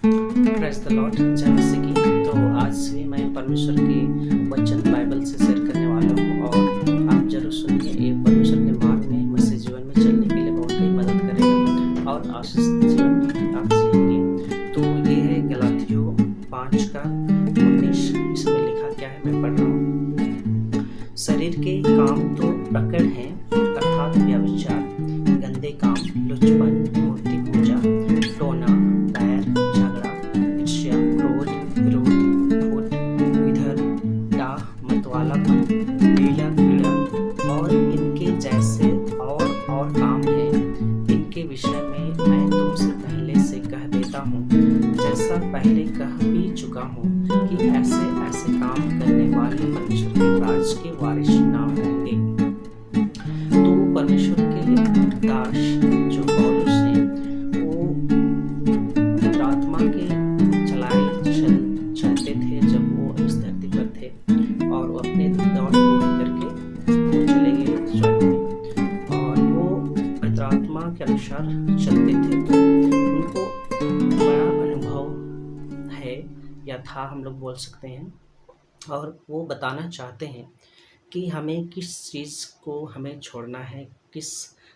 Praise the Lord. जय मसीह की। तो आज भी मैं परमेश्वर के वचन बाइबल से शेयर करने वाला हूँ और आप ज़रूर सुनिए। ये परमेश्वर के मार्ग में मसीह जीवन में चलने के लिए बहुत ही मदद करेगा और आशीष जीवन आप जिएंगे। तो ये है गलातियों 5 का 19। इसमें लिखा क्या है, मैं पढ़ रहा हूँ। शरीर के काम तो प्रकट हैं, अर्थात व्यभिचार, गंदे काम, लुचपन, मूर्ति पूजा, टोना, बैर, झगड़ा, ईर्ष्या, क्रोध, विरोध, फूट, विधर, डाह, मतवालापन, लीला क्रीड़ा और इनके जैसे और काम हैं। इनके विषय में मैं तुमसे पहले से कह देता हूँ, जैसा पहले कह भी चुका हूँ, कि ऐसे ऐसे काम करने वाले परमेश्वर के राज के वारिस ना होंगे। तो परमेश्वर के दास जो पौलुस हैं, वो पवित्र आत्मा के चलते थे जब वो इस धरती पर थे, और वो अपने दौड़ पूरी करके वो चले गए स्वर्ग में, और वो पवित्र आत्मा के अनुसार चलते थे। तो उनको बड़ा अनुभव है या था, हम लोग बोल सकते हैं, और वो बताना चाहते हैं कि हमें किस चीज़ को हमें छोड़ना है, किस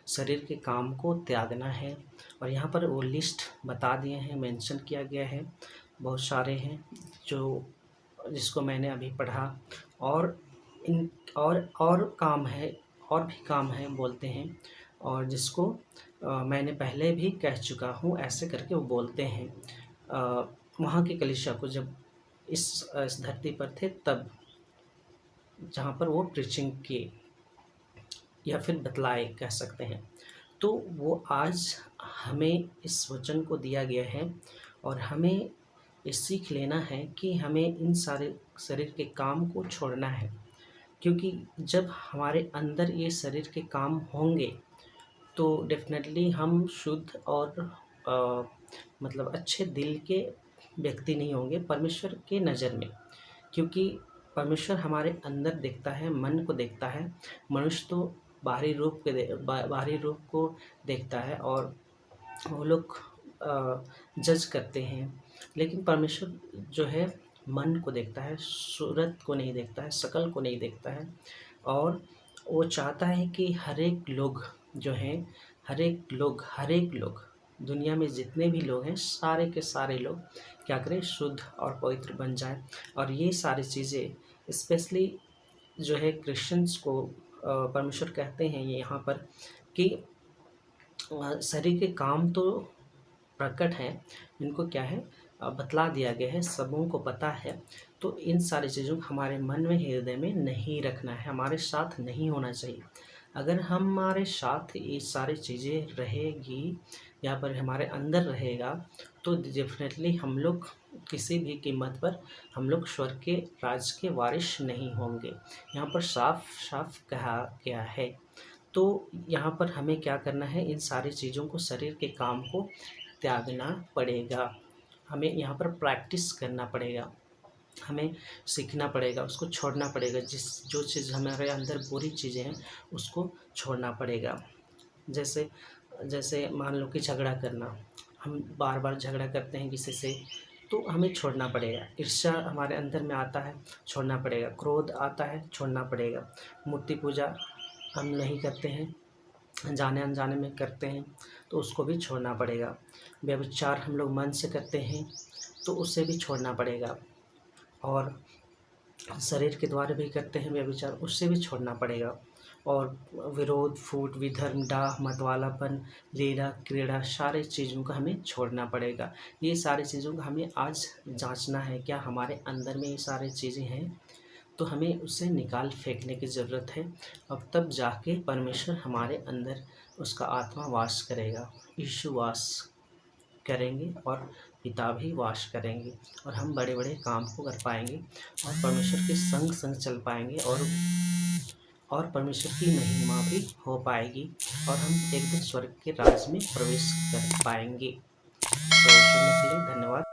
शरीर के काम को त्यागना है। और यहाँ पर वो लिस्ट बता दिए हैं, मेंशन किया गया है। बहुत सारे हैं जिसको मैंने अभी पढ़ा, और इन और काम है, और भी काम है बोलते हैं, और जिसको मैंने पहले भी कह चुका हूँ, ऐसे करके वो बोलते हैं। वहाँ की कलीसिया को जब इस धरती पर थे, तब जहाँ पर वो प्रीचिंग किए या फिर बतलाए कह सकते हैं। तो वो आज हमें इस वचन को दिया गया है, और हमें ये सीख लेना है कि हमें इन सारे शरीर के काम को छोड़ना है। क्योंकि जब हमारे अंदर ये शरीर के काम होंगे, तो डेफिनेटली हम शुद्ध और मतलब अच्छे दिल के व्यक्ति नहीं होंगे परमेश्वर के नज़र में। क्योंकि परमेश्वर हमारे अंदर देखता है, मन को देखता है। मनुष्य तो बाहरी रूप को देखता है, और वो लोग जज करते हैं, लेकिन परमेश्वर जो है मन को देखता है, सूरत को नहीं देखता है, शकल को नहीं देखता है। और वो चाहता है कि हर एक लोग जो हैं, हर एक लोग दुनिया में जितने भी लोग हैं, सारे के सारे लोग क्या करें, शुद्ध और पवित्र बन जाएं। और ये सारी चीज़ें स्पेशली जो है क्रिश्चियंस को परमेश्वर कहते हैं यहाँ पर कि शरीर के काम तो प्रकट हैं, इनको क्या है, बतला दिया गया है, सबों को पता है। तो इन सारी चीज़ों को हमारे मन में, हृदय में नहीं रखना है, हमारे साथ नहीं होना चाहिए। अगर हमारे साथ ये सारी चीज़ें रहेगी, यहाँ पर हमारे अंदर रहेगा, तो डेफिनेटली हम लोग किसी भी कीमत पर हम लोग स्वर्ग के राज के वारिस नहीं होंगे। यहाँ पर साफ साफ कहा गया है। तो यहाँ पर हमें क्या करना है, इन सारी चीज़ों को, शरीर के काम को त्यागना पड़ेगा। हमें यहाँ पर प्रैक्टिस करना पड़ेगा, हमें सीखना पड़ेगा, उसको छोड़ना पड़ेगा। जो चीज़ हमारे अंदर बुरी चीज़ें हैं, उसको छोड़ना पड़ेगा। जैसे मान लो कि झगड़ा करना, हम बार बार झगड़ा करते हैं किसी से, तो हमें छोड़ना पड़ेगा। ईर्ष्या हमारे अंदर में आता है, छोड़ना पड़ेगा। क्रोध आता है, छोड़ना पड़ेगा। मूर्ति पूजा हम नहीं करते हैं, जाने अनजाने में करते हैं, तो उसको भी छोड़ना पड़ेगा। व्यभिचार हम लोग मन से करते हैं, तो उसे भी छोड़ना पड़ेगा। और शरीर के द्वारा भी करते हैं व्यभिचार, उससे भी छोड़ना पड़ेगा। और विरोध, फूट, विधर्म, डाह, मतवालापन, लीला क्रीड़ा, सारी चीज़ों का हमें छोड़ना पड़ेगा। ये सारी चीज़ों का हमें आज जांचना है, क्या हमारे अंदर में ये सारी चीज़ें हैं, तो हमें उसे निकाल फेंकने की ज़रूरत है। अब तब जाके परमेश्वर हमारे अंदर उसका आत्मा वास करेगा, यीशु वास करेंगे, और पिता भी वास करेंगे, और हम बड़े बड़े काम को कर पाएंगे, और परमेश्वर के संग संग चल पाएंगे, और परमेश्वर की महिमा भी हो पाएगी, और हम एक दिन स्वर्ग के राज में प्रवेश कर पाएंगे। तो सुनने के लिए धन्यवाद।